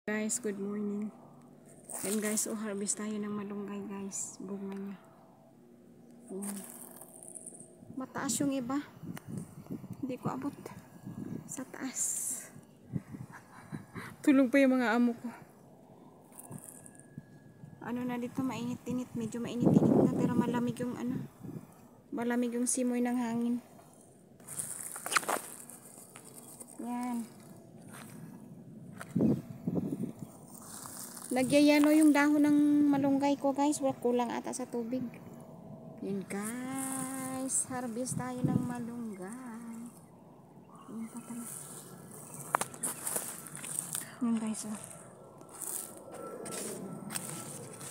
Guys, good morning. Yan guys, harvest tayo ng malunggay guys. Bunga niya. Yan. Mataas yung iba. Hindi ko abot. Sa taas. Tulog pa yung mga amo ko. Ano na dito, mainit-init. Medyo mainit-init na pero malamig yung malamig yung simoy ng hangin. Yan. Nagyayano yung dahon ng malunggay ko guys. Kulang ata sa tubig. Yan guys. Harvest tayo ng malunggay. Yan pa talaga. Yan guys. Oh.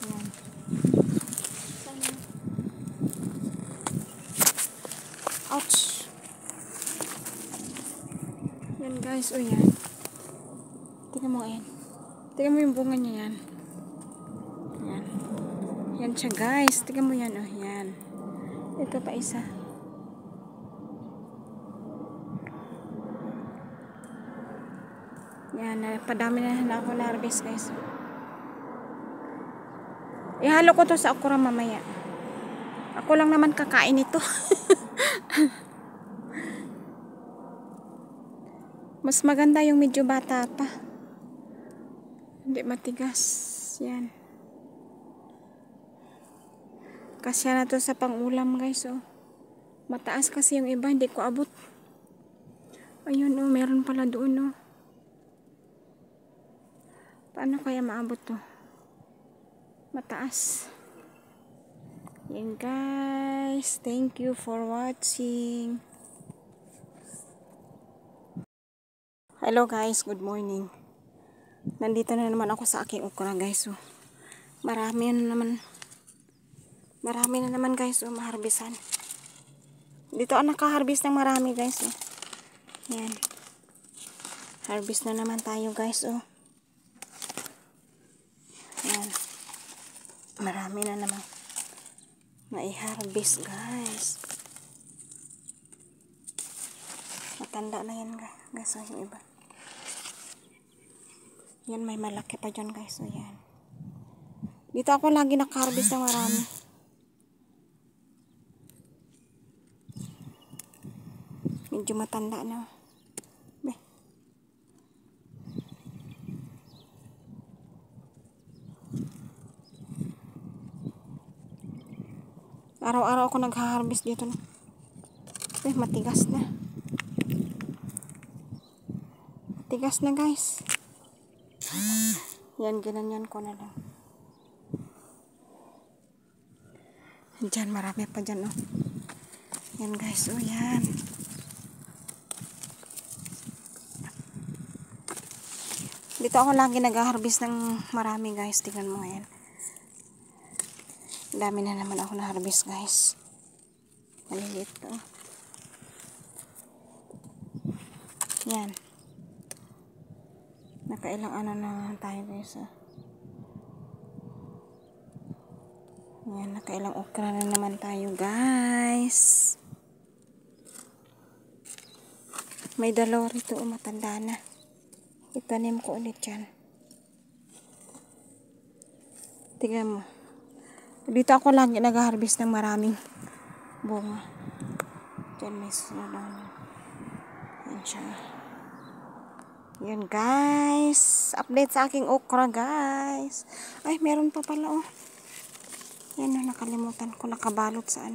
Yan. Sana. Ouch. Yan guys. O yan. Tingnan mo yan. Tingnan mo yung bunga niya yan. Yan. Yan siya guys. Tingnan mo yan. Oh, yan. Ito pa isa. Yan. Padami na ako na-harvest guys. Ihalo ko to sa okra mamaya. Ako lang naman kakain ito. Mas maganda yung medyo bata pa. Hindi matigas. Yan. Kasya na to sa pang-ulam guys. Oh. Mataas kasi yung iba. Hindi ko abot. Ayun oh. Meron pala doon oh. Paano kaya maabot to? Mataas. Yan guys. Thank you for watching. Hello guys. Good morning. Nandito na naman ako sa aking okra guys. Oh. Marami na naman guys. Oh, maharbisan. Dito ako nakaharvest ng marami guys. Oh. Yan. Harvest na naman tayo guys. Oh. Yan. Marami na naman nai-harvest guys. Matanda na yan guys. Oh, yung iba. Yan, may malaki pa dyan guys. So yan. Dito ako lagi naka-harvest ng marami. Medyo matanda na. Beh. Araw-araw ako nag-harvest dito. Beh, matigas na. Matigas na guys. Yan, ginanyan ko na lang. Diyan, marami pa dyan, oh. Yan, guys, oh, yan. Dito ako lagi nag-harvest ng marami, guys. Tingnan mo, yan. Dami na naman ako na-harvest, guys. Maliliit to. Yan. Nakailang na tayo guys. Yan, nakailang okra na naman tayo guys. May dalawa rito, matanda na. Itanim ko ulit yan. Tingnan mo. Dito ako lagi nag-harvest ng maraming bunga. Diyan may sunod na. Yan siya. Yan guys. Update sa aking okra guys. Ay, meron pa pala oh. Yan, nakalimutan ko. Nakabalot sa